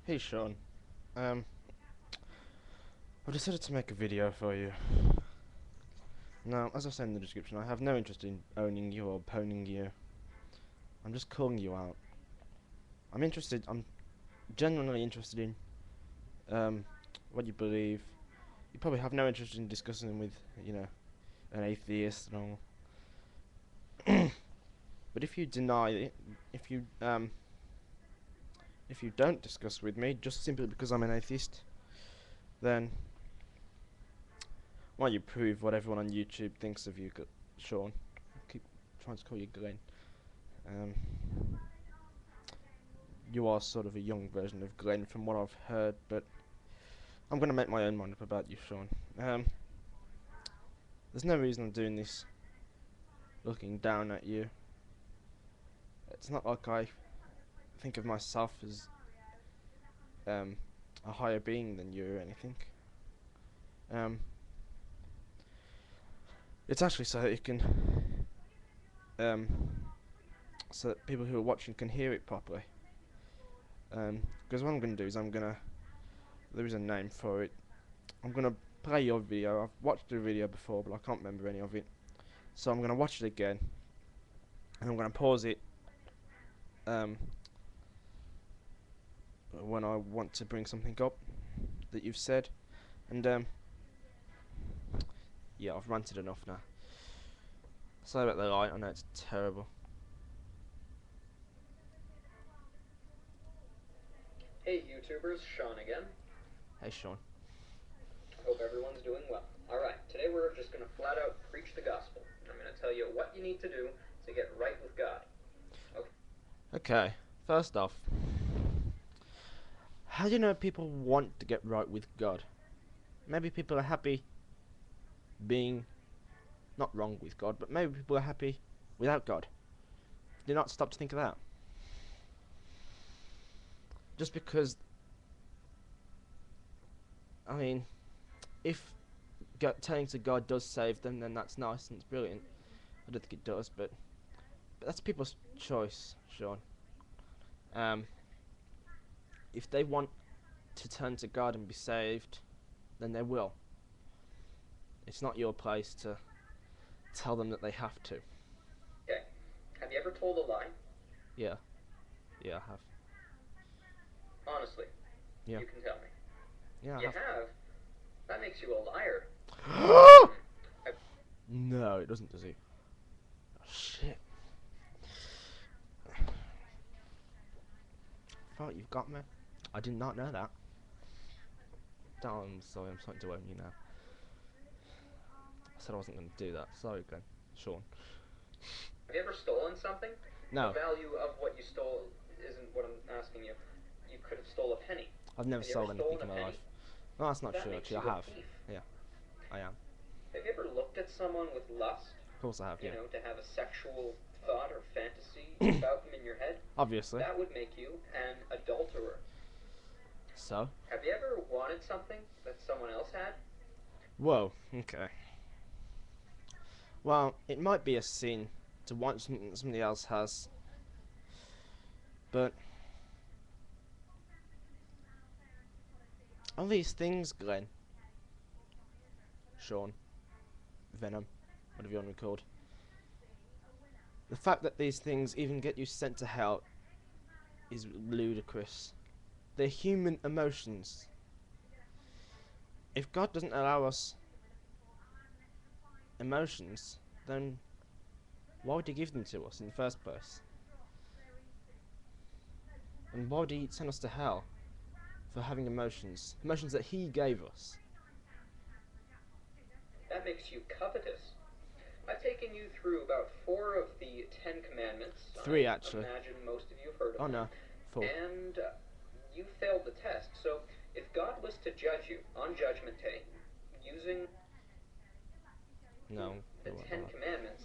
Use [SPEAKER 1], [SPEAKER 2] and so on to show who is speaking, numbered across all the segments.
[SPEAKER 1] Hey Sean, um, I've decided to make a video for you. Now, as I said in the description, I have no interest in owning you or pwning you. I'm just calling you out. I'm genuinely interested in, what you believe. You probably have no interest in discussing with, an atheist and all. But if you deny it, if you, um, if you don't discuss with me, just simply because I'm an atheist, then why don't you prove what everyone on YouTube thinks of you, Sean? I keep trying to call you Glenn. Um, you are sort of a young version of Glenn from what I've heard, but I'm going to make my own mind up about you, Sean. There's no reason I'm doing this looking down at you. It's not like I think of myself as a higher being than you or anything. It's actually so that you can, so that people who are watching can hear it properly. Because what I'm going to do is there is a name for it. I'm going to play your video. I've watched the video before, but I can't remember any of it. So I'm going to watch it again, and I'm going to pause it when I want to bring something up that you've said. And yeah, I've ranted enough now. Sorry about the light, I know it's terrible.
[SPEAKER 2] Hey YouTubers, Sean again.
[SPEAKER 1] Hey Sean.
[SPEAKER 2] Hope everyone's doing well. Alright, today we're just going to flat out preach the gospel. I'm going to tell you what you need to do to get right with God.
[SPEAKER 1] Okay, first off, how do you know people want to get right with God? Maybe people are happy being not wrong with God, but maybe people are happy without God. Do not stop to think of that. Just because, I mean, if turning to God does save them, then that's nice and it's brilliant. I don't think it does, but that's people's choice, Sean. If they want to turn to God and be saved, then they will. It's not your place to tell them that they have to.
[SPEAKER 2] Okay, have you ever told a lie?
[SPEAKER 1] Yeah, I have.
[SPEAKER 2] Honestly,
[SPEAKER 1] Yeah.
[SPEAKER 2] you can tell me.
[SPEAKER 1] Yeah, I
[SPEAKER 2] You
[SPEAKER 1] have.
[SPEAKER 2] have? That makes you a liar.
[SPEAKER 1] No, it doesn't, does it? Oh, shit. Thought you've got me. I did not know that. Oh, I'm sorry, I'm starting to own you now. I said I wasn't going to do that. Sorry, Glenn. Sean.
[SPEAKER 2] Have you ever stolen something?
[SPEAKER 1] No,
[SPEAKER 2] The value of what you stole isn't what I'm asking you. You could have stole a penny.
[SPEAKER 1] I've never
[SPEAKER 2] Have you
[SPEAKER 1] sold
[SPEAKER 2] ever
[SPEAKER 1] anything
[SPEAKER 2] stolen
[SPEAKER 1] in
[SPEAKER 2] a
[SPEAKER 1] my
[SPEAKER 2] penny?
[SPEAKER 1] life. No, that's not
[SPEAKER 2] That
[SPEAKER 1] true,
[SPEAKER 2] makes
[SPEAKER 1] actually.
[SPEAKER 2] you
[SPEAKER 1] I
[SPEAKER 2] a
[SPEAKER 1] have.
[SPEAKER 2] thief.
[SPEAKER 1] Yeah, I am.
[SPEAKER 2] Have you ever looked at someone with lust?
[SPEAKER 1] Of course I have,
[SPEAKER 2] You
[SPEAKER 1] yeah.
[SPEAKER 2] know, to have a sexual thought or fantasy about them in your head?
[SPEAKER 1] Obviously.
[SPEAKER 2] That would make you an adulterer.
[SPEAKER 1] So?
[SPEAKER 2] Have you ever wanted something that someone else had?
[SPEAKER 1] Whoa, okay. Well, it might be a sin to want something that somebody else has, but all these things, Glenn, Sean, Venom, whatever you want to be called, the fact that these things even get you sent to hell is ludicrous. They're human emotions. If God doesn't allow us emotions, then why would he give them to us in the first place? And why would he send us to hell for having emotions? Emotions that he gave us.
[SPEAKER 2] That makes you covetous. I've taken you through about 4 of the 10 commandments.
[SPEAKER 1] 3
[SPEAKER 2] I
[SPEAKER 1] actually.
[SPEAKER 2] imagine most of you have heard of
[SPEAKER 1] Oh
[SPEAKER 2] them.
[SPEAKER 1] no, 4.
[SPEAKER 2] And you failed the test. So if God was to judge you on Judgment Day using
[SPEAKER 1] No.
[SPEAKER 2] the 10 commandments,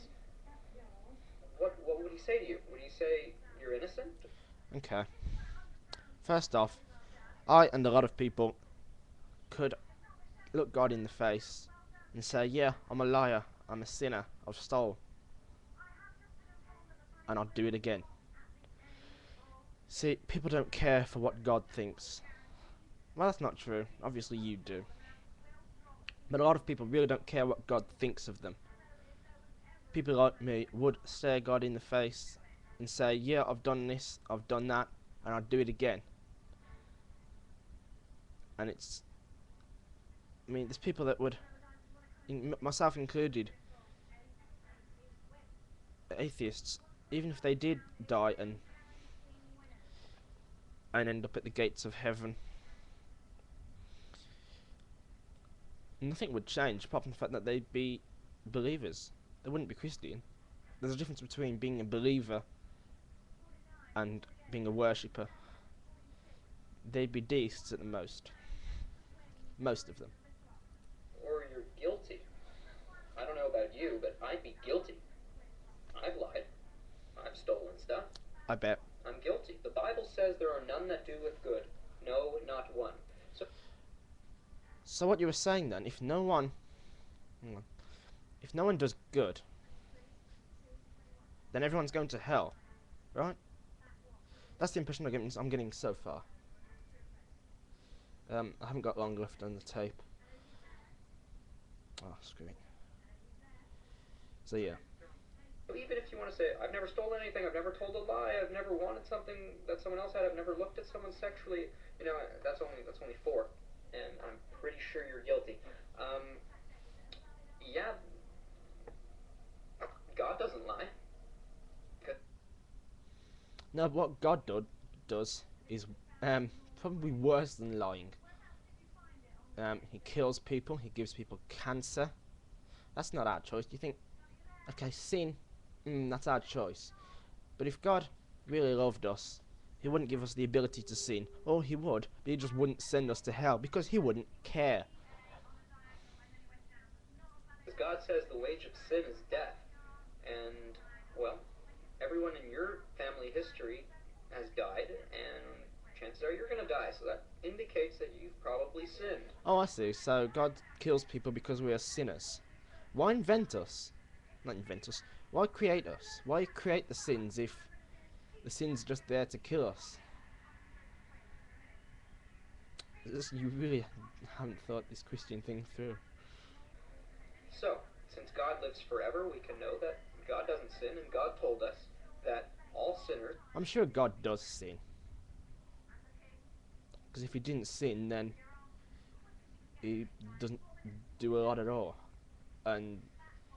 [SPEAKER 2] what would he say to you? Would he say you're innocent?
[SPEAKER 1] Okay. First off, I and a lot of people could look God in the face and say, yeah, I'm a liar, I'm a sinner, I've stole, and I'll do it again. See, people don't care for what God thinks. Well, that's not true. Obviously, you do. But a lot of people really don't care what God thinks of them. People like me would stare God in the face and say, yeah, I've done this, I've done that, and I'd do it again. And I mean, there's people that would, myself included, atheists, even if they did die and end up at the gates of heaven, nothing would change apart from the fact that they'd be believers. They wouldn't be Christian. There's a difference between being a believer and being a worshipper. They'd be deists at the most. Most of them.
[SPEAKER 2] Or you're guilty. I don't know about you, but I'd be guilty. I've lied. I've stolen stuff.
[SPEAKER 1] I bet.
[SPEAKER 2] I'm guilty. The Bible says there are none that doeth good. No, not one.
[SPEAKER 1] So what you were saying then, if no one does good, then everyone's going to hell, right? That's the impression I'm getting so far. I haven't got long left on the tape. Oh, screw it. So yeah.
[SPEAKER 2] Even if you want to say, I've never stolen anything, I've never told a lie, I've never wanted something that someone else had, I've never looked at someone sexually, you know, that's only 4, and I'm pretty sure you're guilty. Yeah, God doesn't lie.
[SPEAKER 1] No, what God does is probably worse than lying. He kills people, he gives people cancer. That's not our choice. Do you think, okay, sin, that's our choice. But if God really loved us, he wouldn't give us the ability to sin. Or he would, but he just wouldn't send us to hell because he wouldn't care.
[SPEAKER 2] God says the wage of sin is death. And, well, everyone in your family history has died, and chances are you're going to die, so that indicates that you've probably sinned.
[SPEAKER 1] Oh, I see. So God kills people because we are sinners. Why invent us? Not invent us. Why create us? Why create the sins if the sin's just there to kill us? You really haven't thought this Christian thing through.
[SPEAKER 2] So, since God lives forever, we can know that God doesn't sin, and God told us that all sinners...
[SPEAKER 1] I'm sure God does sin. Because if he didn't sin, then he doesn't do a lot at all. And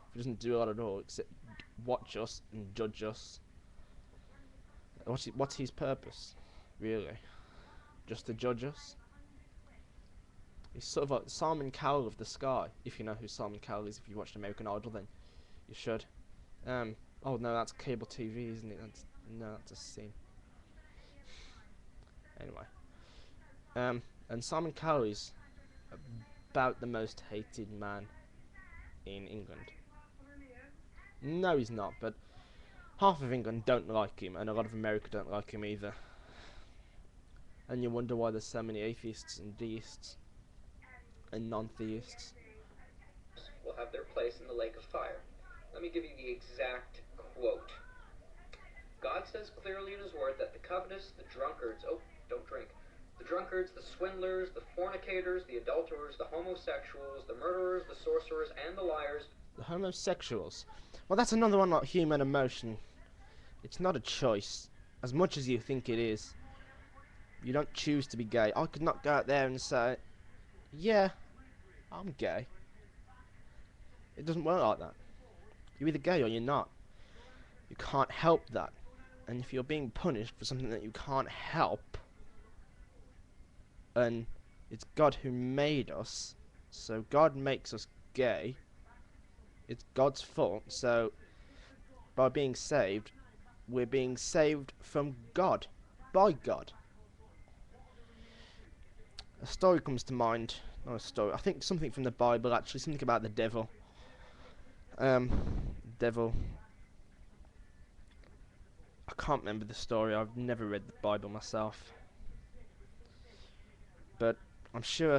[SPEAKER 1] if he doesn't do a lot at all, except watch us and judge us, what's his purpose, really? Just to judge us? He's sort of like Simon Cowell of the sky. If you know who Simon Cowell is, if you watched American Idol, then you should. Oh no, that's cable TV, isn't it? That's a sin. Anyway, and Simon Cowell is about the most hated man in England. No, he's not, but half of England don't like him, and a lot of America don't like him either. And you wonder why there's so many atheists and deists and non-theists.
[SPEAKER 2] Will have their place in the lake of fire. Let me give you the exact quote. God says clearly in his word that the covetous, the drunkards, don't drink, the drunkards, the swindlers, the fornicators, the adulterers, the homosexuals, the murderers, the sorcerers, and the liars.
[SPEAKER 1] The homosexuals. Well, that's another one like human emotion. It's not a choice, as much as you think it is. You don't choose to be gay. I could not go out there and say, yeah, I'm gay. It doesn't work like that. You're either gay or you're not. You can't help that. And if you're being punished for something that you can't help, and it's God who made us, so God makes us gay, it's God's fault, so by being saved, we're being saved from God, by God. A story comes to mind, not a story, I think something from the Bible actually, something about the devil. Devil, I can't remember the story, I've never read the Bible myself. But I'm sure